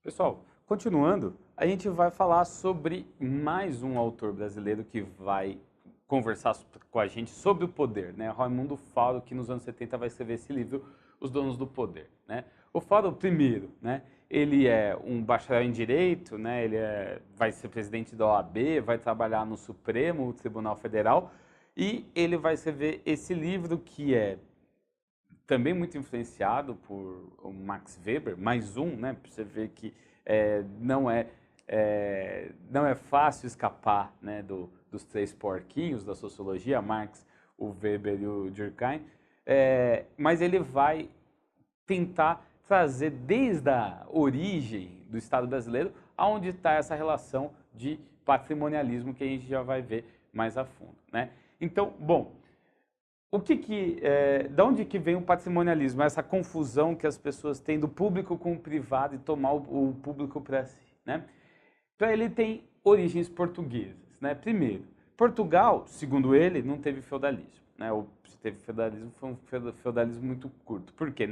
Pessoal, continuando, a gente vai falar sobre mais um autor brasileiro que vai conversar com a gente sobre o poder, né? Raimundo Fausto, que nos anos 70 vai escrever esse livro, Os Donos do Poder, né? O Fausto, primeiro, né? Ele é um bacharel em Direito, né? Vai ser presidente da OAB, vai trabalhar no Supremo Tribunal Federal e ele vai escrever esse livro que é também muito influenciado por o Max Weber, mais um, né? Pra você ver que não é fácil escapar, né, dos três porquinhos da sociologia, Marx, o Weber e o Durkheim. Mas ele vai tentar trazer desde a origem do Estado brasileiro aonde está essa relação de patrimonialismo que a gente já vai ver mais a fundo, né? Então, bom, da onde que vem o patrimonialismo? Essa confusão que as pessoas têm do público com o privado e tomar o público para si, né? Para ele tem origens portuguesas, né? Primeiro, Portugal, segundo ele, não teve feudalismo, né? Ou se teve feudalismo, foi um feudalismo muito curto. Porque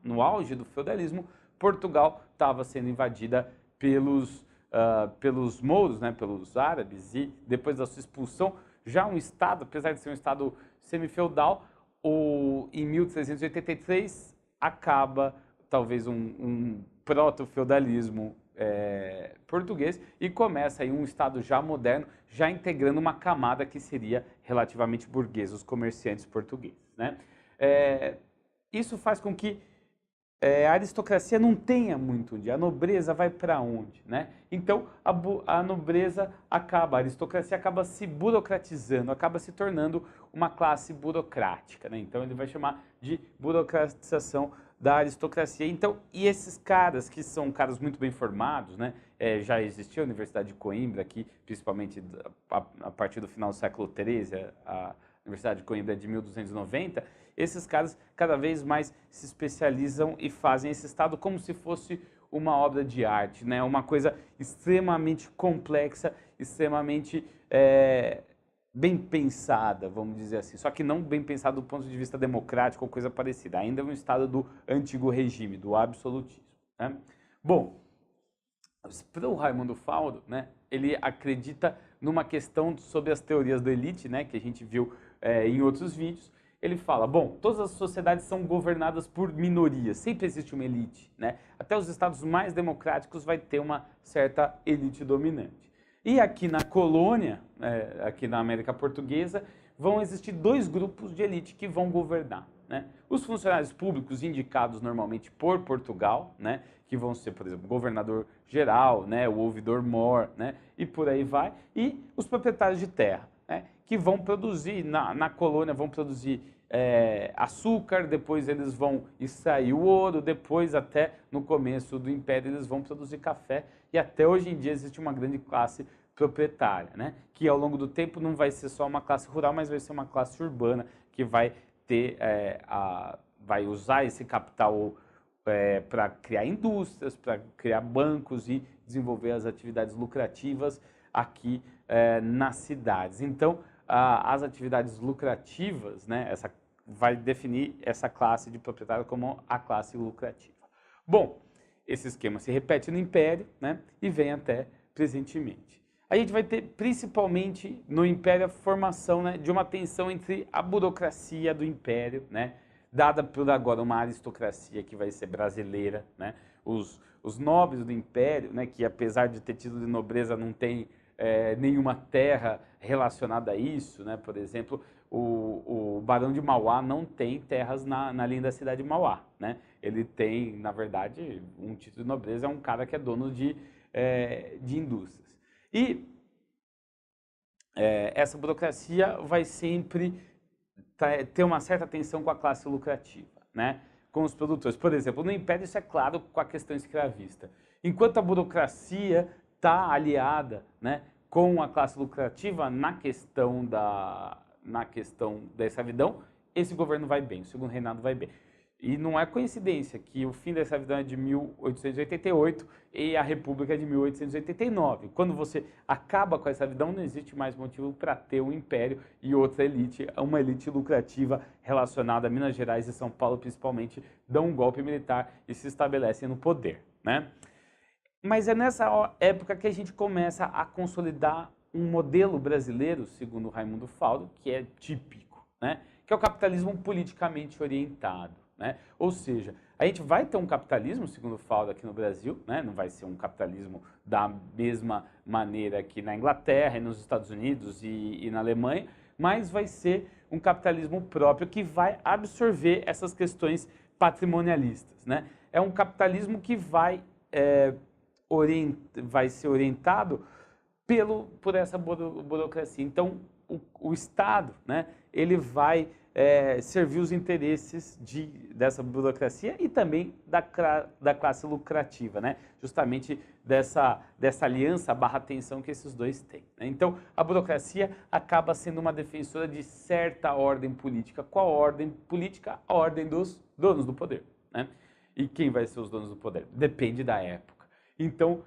no auge do feudalismo, Portugal estava sendo invadida pelos mouros, né? Pelos árabes, e depois da sua expulsão, já um estado, apesar de ser um estado semi-feudal, em 1383 acaba talvez um proto-feudalismo português e começa aí um estado já moderno, já integrando uma camada que seria relativamente burguesa, os comerciantes portugueses, né? Isso faz com que a aristocracia não tenha muito onde, a nobreza vai para onde, né? Então a nobreza a aristocracia acaba se burocratizando, acaba se tornando uma classe burocrática, né? Então ele vai chamar de burocratização da aristocracia. Então, e esses caras que são caras muito bem formados, né? Já existia a Universidade de Coimbra aqui, principalmente a partir do final do século XIII, a Universidade de Coimbra é de 1290, esses caras cada vez mais se especializam e fazem esse estado como se fosse uma obra de arte, né? Uma coisa extremamente complexa, extremamente bem pensada, vamos dizer assim. Só que não bem pensada do ponto de vista democrático ou coisa parecida. Ainda é um estado do antigo regime, do absolutismo, né? Bom, para o Raimundo Fausto, né, ele acredita numa questão sobre as teorias da elite, né, que a gente viu em outros vídeos. Ele fala, bom, todas as sociedades são governadas por minorias, sempre existe uma elite, né? Até os estados mais democráticos vai ter uma certa elite dominante. E aqui na colônia, aqui na América Portuguesa, vão existir dois grupos de elite que vão governar, né? Os funcionários públicos indicados normalmente por Portugal, né, que vão ser, por exemplo, governador-geral, né, o ouvidor-mor, né, e por aí vai, e os proprietários de terra, né, que vão produzir, na colônia vão produzir açúcar, depois eles vão extrair o ouro, depois até no começo do Império eles vão produzir café, e até hoje em dia existe uma grande classe proprietária, né, que ao longo do tempo não vai ser só uma classe rural, mas vai ser uma classe urbana que vai vai usar esse capital para criar indústrias, para criar bancos e desenvolver as atividades lucrativas aqui nas cidades. Então, as atividades lucrativas, né, vai definir essa classe de proprietário como a classe lucrativa. Bom, esse esquema se repete no Império, né, e vem até presentemente. A gente vai ter, principalmente no Império, a formação, né, de uma tensão entre a burocracia do Império, né, dada por agora uma aristocracia que vai ser brasileira, né, os nobres do Império, né, que apesar de ter título de nobreza não tem nenhuma terra relacionada a isso, né, por exemplo, o Barão de Mauá não tem terras na linda cidade de Mauá, né, ele tem, na verdade, um título de nobreza, é um cara que é dono de indústrias. E essa burocracia vai sempre ter uma certa tensão com a classe lucrativa, né? Com os produtores. Por exemplo, no Império isso é claro com a questão escravista. Enquanto a burocracia está aliada, né, com a classe lucrativa na questão da escravidão, esse governo vai bem, o segundo reinado vai bem. E não é coincidência que o fim da escravidão é de 1888 e a República é de 1889. Quando você acaba com a escravidão, não existe mais motivo para ter um império e outra elite, uma elite lucrativa relacionada a Minas Gerais e São Paulo, principalmente, dão um golpe militar e se estabelecem no poder, né? Mas é nessa época que a gente começa a consolidar um modelo brasileiro, segundo Raimundo Faldo, que é típico, né? Que é o capitalismo politicamente orientado, né? Ou seja, a gente vai ter um capitalismo, segundo Faldo, aqui no Brasil, né? Não vai ser um capitalismo da mesma maneira que na Inglaterra e nos Estados Unidos e na Alemanha, mas vai ser um capitalismo próprio que vai absorver essas questões patrimonialistas, né? É um capitalismo que vai ser orientado por essa burocracia. Então, o Estado, né, ele vai servir os interesses dessa burocracia e também da classe lucrativa, né? Justamente dessa aliança barra tensão que esses dois têm, né? Então, a burocracia acaba sendo uma defensora de certa ordem política. Qual ordem política? A ordem dos donos do poder, né? E quem vai ser os donos do poder? Depende da época. Então,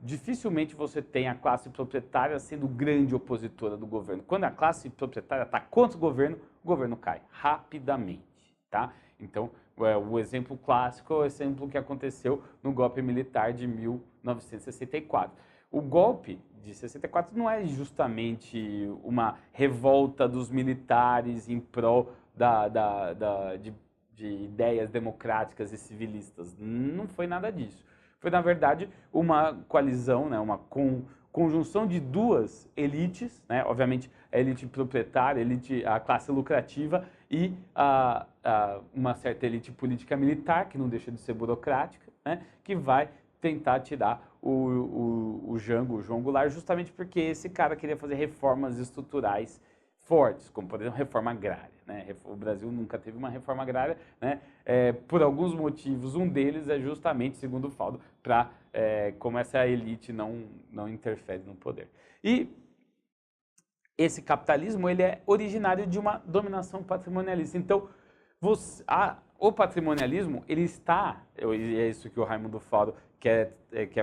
dificilmente você tem a classe proprietária sendo grande opositora do governo. Quando a classe proprietária está contra o governo cai rapidamente, tá? Então, o exemplo clássico é o exemplo que aconteceu no golpe militar de 1964. O golpe de 64 não é justamente uma revolta dos militares em prol de ideias democráticas e civilistas. Não foi nada disso. Foi, na verdade, uma coalizão, né, uma conjunção de duas elites, né, obviamente a elite proprietária, a classe lucrativa e uma certa elite política militar, que não deixa de ser burocrática, né, que vai tentar tirar o João Goulart, justamente porque esse cara queria fazer reformas estruturais fortes, como por exemplo reforma agrária, né? O Brasil nunca teve uma reforma agrária, né? Por alguns motivos, um deles é justamente, segundo o Faldo, como essa elite não interfere no poder. E esse capitalismo ele é originário de uma dominação patrimonialista. Então, o patrimonialismo, ele está, e é isso que o Raimundo Faldo quer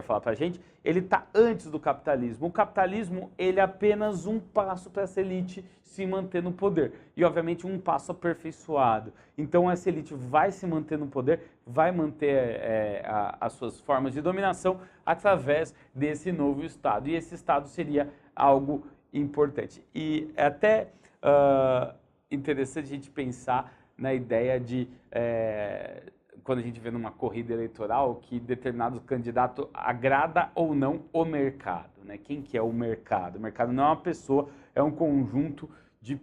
falar para a gente, ele está antes do capitalismo. O capitalismo, ele é apenas um passo para essa elite se manter no poder. E, obviamente, um passo aperfeiçoado. Então, essa elite vai se manter no poder, vai manter as suas formas de dominação através desse novo Estado. E esse Estado seria algo importante. E é até interessante a gente pensar na ideia de, quando a gente vê numa corrida eleitoral, que determinado candidato agrada ou não o mercado, né? Quem que é o mercado? O mercado não é uma pessoa, é um conjunto de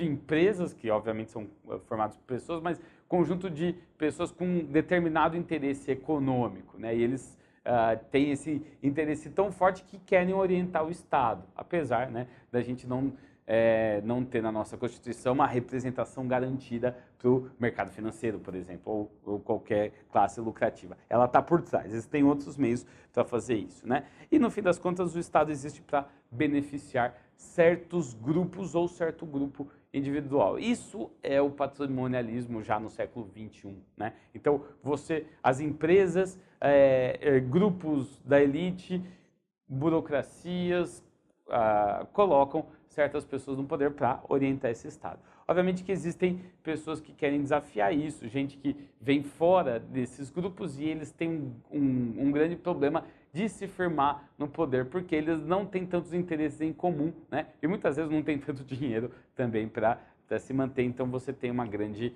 empresas, que obviamente são formadas por pessoas, mas conjunto de pessoas com determinado interesse econômico, né? E eles têm esse interesse tão forte que querem orientar o Estado, apesar, né, da gente não ter na nossa Constituição uma representação garantida para o mercado financeiro, por exemplo, ou qualquer classe lucrativa. Ela está por trás, existem outros meios para fazer isso, né? E no fim das contas o Estado existe para beneficiar certos grupos ou certo grupo individual. Isso é o patrimonialismo já no século XXI, né? Então, as empresas, grupos da elite, burocracias, colocam certas pessoas no poder para orientar esse Estado. Obviamente que existem pessoas que querem desafiar isso, gente que vem fora desses grupos e eles têm um grande problema de se firmar no poder, porque eles não têm tantos interesses em comum, né? E muitas vezes não têm tanto dinheiro também para se manter. Então você tem uma grande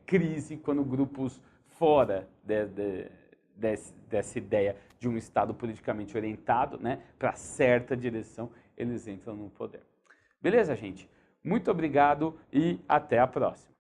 crise quando grupos fora dessa ideia de um Estado politicamente orientado, né, para certa direção, eles entram no poder. Beleza, gente? Muito obrigado e até a próxima.